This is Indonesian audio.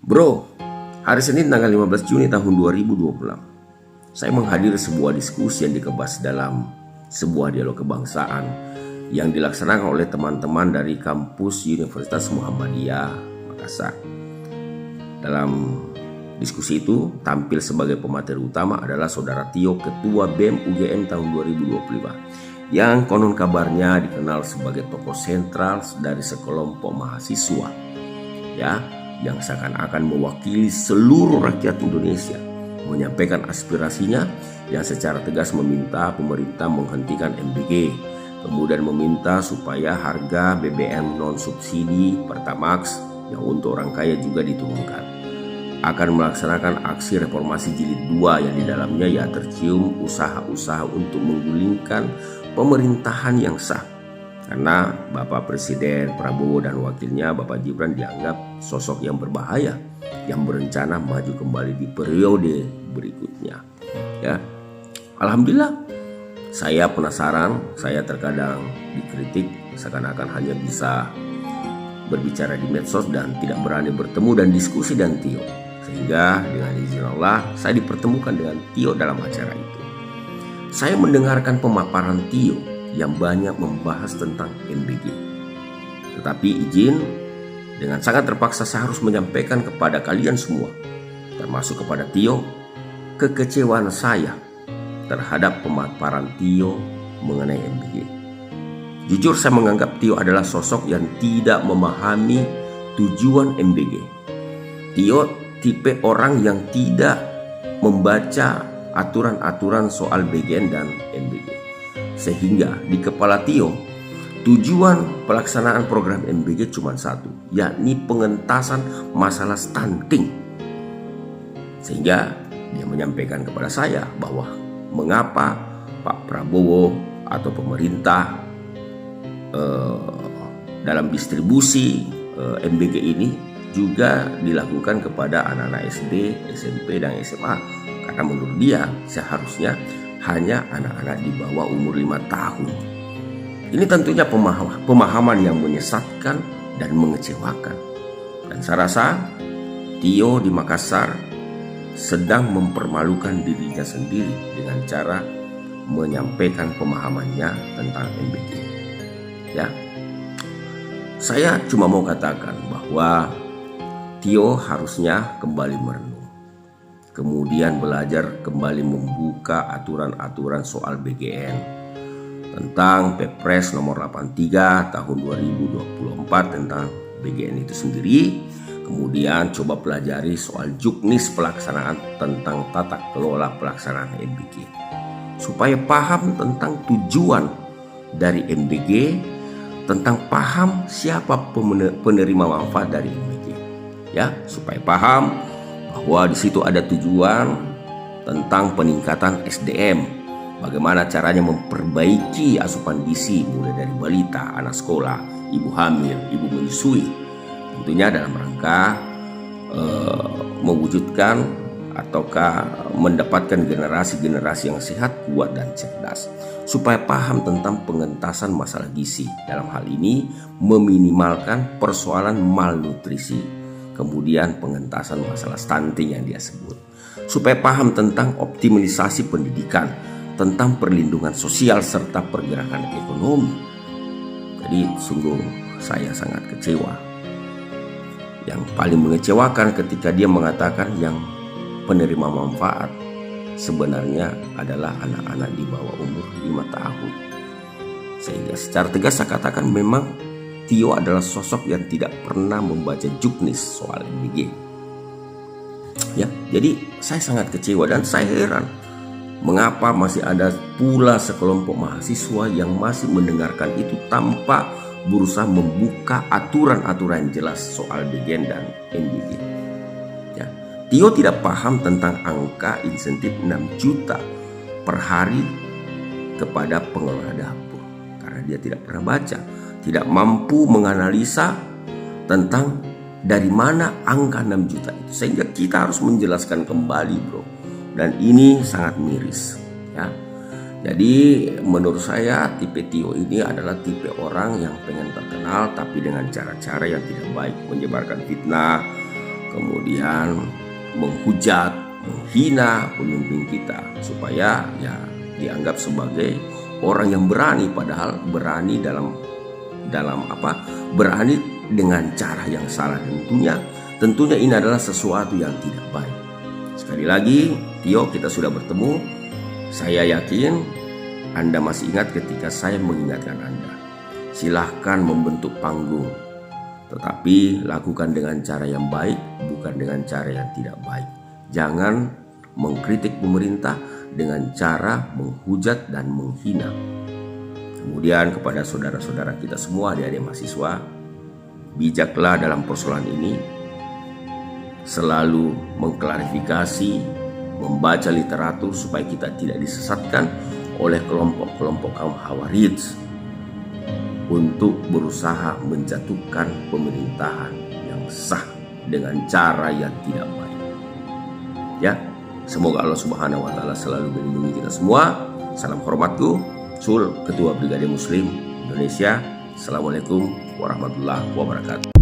Bro, hari Senin tanggal 15 Juni tahun 2026, saya menghadiri sebuah diskusi yang dikemas dalam sebuah dialog kebangsaan yang dilaksanakan oleh teman-teman dari kampus Universitas Muhammadiyah Makassar. Dalam diskusi itu tampil sebagai pemateri utama adalah Saudara Tio, Ketua BEM UGM tahun 2025, yang konon kabarnya dikenal sebagai tokoh sentral dari sekelompok mahasiswa, yang seakan-akan mewakili seluruh rakyat Indonesia, menyampaikan aspirasinya yang secara tegas meminta pemerintah menghentikan MBG, kemudian meminta supaya harga BBM non subsidi Pertamax yang untuk orang kaya juga diturunkan, akan melaksanakan aksi reformasi jilid 2 yang di dalamnya tercium usaha-usaha untuk menggulingkan pemerintahan yang sah. Karena Bapak Presiden Prabowo dan wakilnya Bapak Gibran dianggap sosok yang berbahaya, yang berencana maju kembali di periode berikutnya. Alhamdulillah, saya penasaran, saya terkadang dikritik seakan-akan hanya bisa berbicara di medsos dan tidak berani bertemu dan diskusi dengan Tio. Sehingga dengan izin Allah, saya dipertemukan dengan Tio dalam acara itu. Saya mendengarkan pemaparan Tio yang banyak membahas tentang MBG. Tetapi izin, dengan sangat terpaksa saya harus menyampaikan kepada kalian semua, termasuk kepada Tio, kekecewaan saya terhadap pemaparan Tio mengenai MBG. Jujur, saya menganggap Tio adalah sosok yang tidak memahami tujuan MBG. Tio tipe orang yang tidak membaca aturan-aturan soal BGN dan MBG. Sehingga di kepala Tio, tujuan pelaksanaan program MBG cuma satu, yakni pengentasan masalah stunting. Sehingga dia menyampaikan kepada saya bahwa mengapa Pak Prabowo atau pemerintah dalam distribusi MBG ini juga dilakukan kepada anak-anak SD, SMP, dan SMA. Karena menurut dia seharusnya hanya anak-anak di bawah umur 5 tahun. Ini tentunya pemahaman yang menyesatkan dan mengecewakan. Dan saya rasa Tio di Makassar sedang mempermalukan dirinya sendiri dengan cara menyampaikan pemahamannya tentang MBG. Saya cuma mau katakan bahwa Tio harusnya kembali merenung, kemudian belajar kembali membuka aturan-aturan soal BGN tentang Perpres nomor 83 tahun 2024 tentang BGN itu sendiri. Kemudian coba pelajari soal juknis pelaksanaan tentang tata kelola pelaksanaan MBG, supaya paham tentang tujuan dari MBG, tentang paham siapa penerima manfaat dari MBG, supaya paham bahwa di situ ada tujuan tentang peningkatan SDM, bagaimana caranya memperbaiki asupan gizi mulai dari balita, anak sekolah, ibu hamil, ibu menyusui, tentunya dalam rangka mewujudkan ataukah mendapatkan generasi-generasi yang sehat, kuat, dan cerdas, supaya paham tentang pengentasan masalah gizi, dalam hal ini meminimalkan persoalan malnutrisi, kemudian pengentasan masalah stunting yang dia sebut, supaya paham tentang optimalisasi pendidikan, tentang perlindungan sosial serta pergerakan ekonomi. Jadi sungguh saya sangat kecewa. Yang paling mengecewakan ketika dia mengatakan yang penerima manfaat sebenarnya adalah anak-anak di bawah umur 5 tahun. Sehingga secara tegas saya katakan memang Tio adalah sosok yang tidak pernah membaca juknis soal MBG. Jadi saya sangat kecewa dan saya heran mengapa masih ada pula sekelompok mahasiswa yang masih mendengarkan itu tanpa berusaha membuka aturan-aturan jelas soal BGN dan MBG. Tio tidak paham tentang angka insentif 6 juta per hari kepada pengelola dapur karena dia tidak pernah baca, tidak mampu menganalisa tentang dari mana angka 6 juta itu, sehingga kita harus menjelaskan kembali, bro. Dan ini sangat miris, Jadi menurut saya tipe Tio ini adalah tipe orang yang pengen terkenal tapi dengan cara-cara yang tidak baik, menyebarkan fitnah, kemudian menghujat, menghina pemimpin kita, supaya ya dianggap sebagai orang yang berani, padahal berani berani dengan cara yang salah. Tentunya ini adalah sesuatu yang tidak baik. Sekali lagi, Tio, kita sudah bertemu. Saya yakin Anda masih ingat ketika saya mengingatkan Anda. Silahkan membentuk panggung, tetapi lakukan dengan cara yang baik, bukan dengan cara yang tidak baik. Jangan mengkritik pemerintah dengan cara menghujat dan menghina. Kemudian kepada saudara-saudara kita semua, adik-adik mahasiswa, bijaklah dalam persoalan ini. Selalu mengklarifikasi, membaca literatur supaya kita tidak disesatkan oleh kelompok-kelompok kaum Khawarij untuk berusaha menjatuhkan pemerintahan yang sah dengan cara yang tidak baik. Ya, semoga Allah Subhanahu wa taala selalu melindungi kita semua. Salam hormatku, Sul, Ketua Brigade Muslim Indonesia. Assalamualaikum warahmatullahi wabarakatuh.